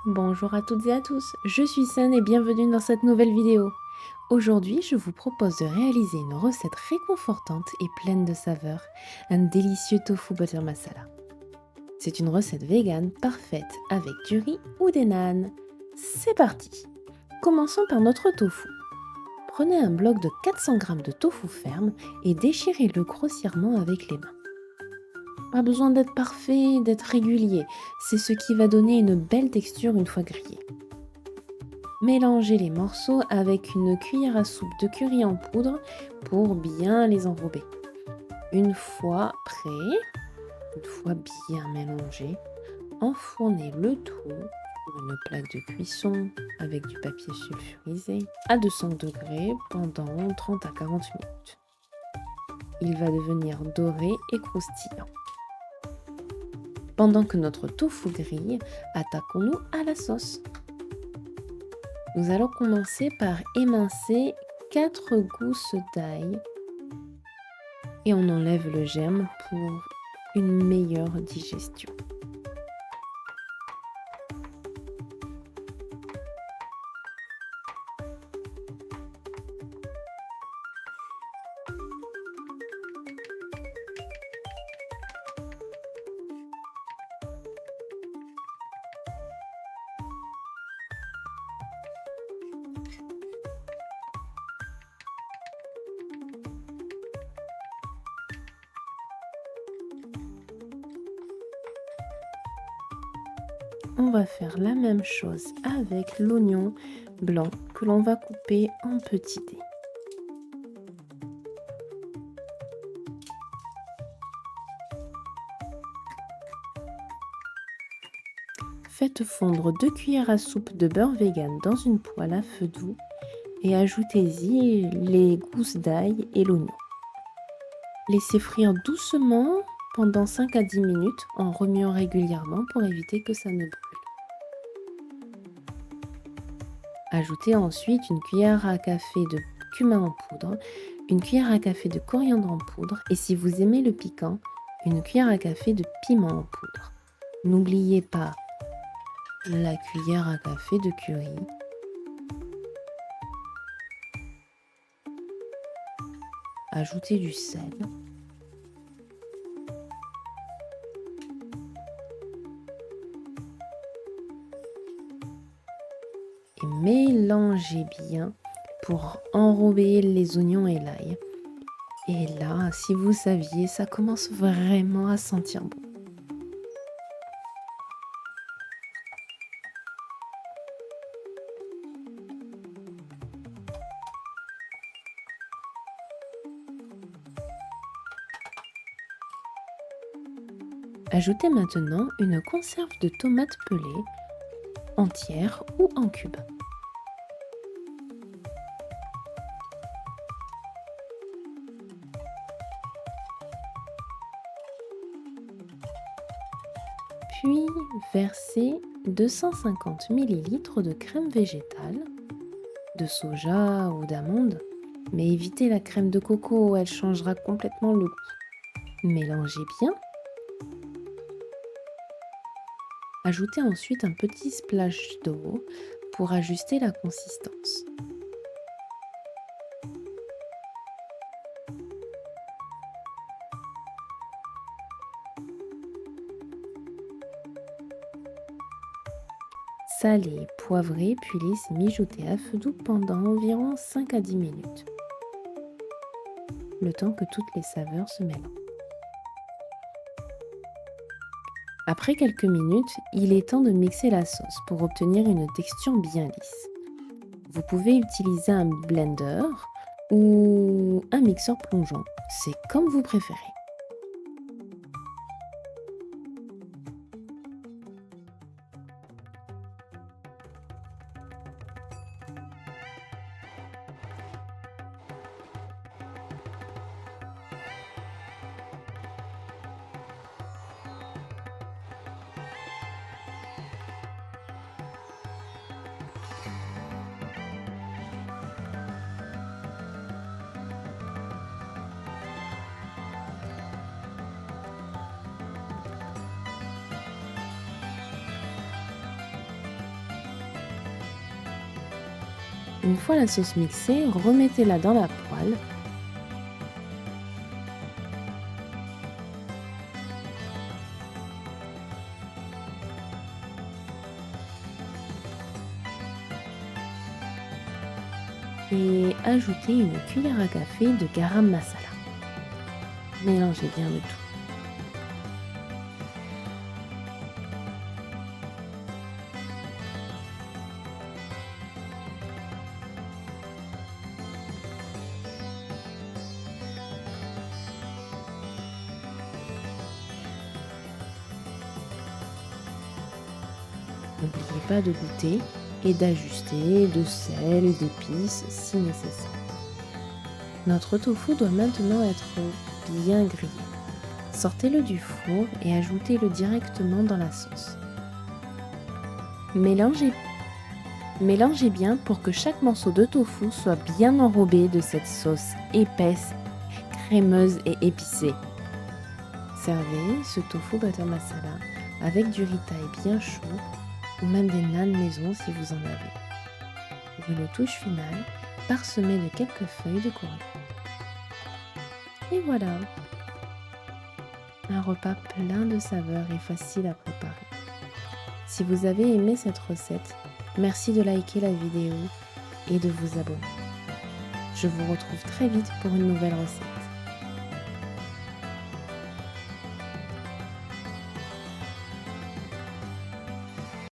Bonjour à toutes et à tous, je suis Sun et bienvenue dans cette nouvelle vidéo. Aujourd'hui, je vous propose de réaliser une recette réconfortante et pleine de saveurs, un délicieux tofu butter masala. C'est une recette végane parfaite avec du riz ou des nanes. C'est parti. Commençons par notre tofu. Prenez un bloc de 400 g de tofu ferme et déchirez-le grossièrement avec les mains. Pas besoin d'être parfait, d'être régulier, c'est ce qui va donner une belle texture une fois grillé. Mélangez les morceaux avec une cuillère à soupe de curry en poudre pour bien les enrober. Une fois prêt, une fois bien mélangé, enfournez le tout sur une plaque de cuisson avec du papier sulfurisé à 200 degrés pendant 30 à 40 minutes. Il va devenir doré et croustillant. Pendant que notre tofu grille, attaquons-nous à la sauce. Nous allons commencer par émincer 4 gousses d'ail et on enlève le germe pour une meilleure digestion. On va faire la même chose avec l'oignon blanc que l'on va couper en petits dés. Faites fondre 2 cuillères à soupe de beurre vegan dans une poêle à feu doux et ajoutez-y les gousses d'ail et l'oignon. Laissez frire doucement pendant 5 à 10 minutes en remuant régulièrement pour éviter que ça ne brûle. Ajoutez ensuite une cuillère à café de cumin en poudre, une cuillère à café de coriandre en poudre et si vous aimez le piquant, une cuillère à café de piment en poudre. N'oubliez pas la cuillère à café de curry. Ajoutez du sel. Et mélangez bien pour enrober les oignons et l'ail. Et là, si vous saviez, ça commence vraiment à sentir bon. Ajoutez maintenant une conserve de tomates pelées, entière ou en cubes. Puis versez 250 ml de crème végétale, de soja ou d'amande, mais évitez la crème de coco, elle changera complètement le goût. Mélangez bien. Ajoutez ensuite un petit splash d'eau pour ajuster la consistance. Salez, poivrez, puis laissez mijoter à feu doux pendant environ 5 à 10 minutes. Le temps que toutes les saveurs se mélangent. Après quelques minutes, il est temps de mixer la sauce pour obtenir une texture bien lisse. Vous pouvez utiliser un blender ou un mixeur plongeant, c'est comme vous préférez. Une fois la sauce mixée, remettez-la dans la poêle. Et ajoutez une cuillère à café de garam masala. Mélangez bien le tout. N'oubliez pas de goûter et d'ajuster de sel et d'épices si nécessaire. Notre tofu doit maintenant être bien grillé. Sortez-le du four et ajoutez-le directement dans la sauce. Mélangez bien pour que chaque morceau de tofu soit bien enrobé de cette sauce épaisse, crémeuse et épicée. Servez ce tofu butter masala avec du riz-thaï bien chaud ou même des naans maison si vous en avez. Pour une touche finale, parsemez de quelques feuilles de coriandre. Et voilà, un repas plein de saveurs et facile à préparer. Si vous avez aimé cette recette, merci de liker la vidéo et de vous abonner. Je vous retrouve très vite pour une nouvelle recette.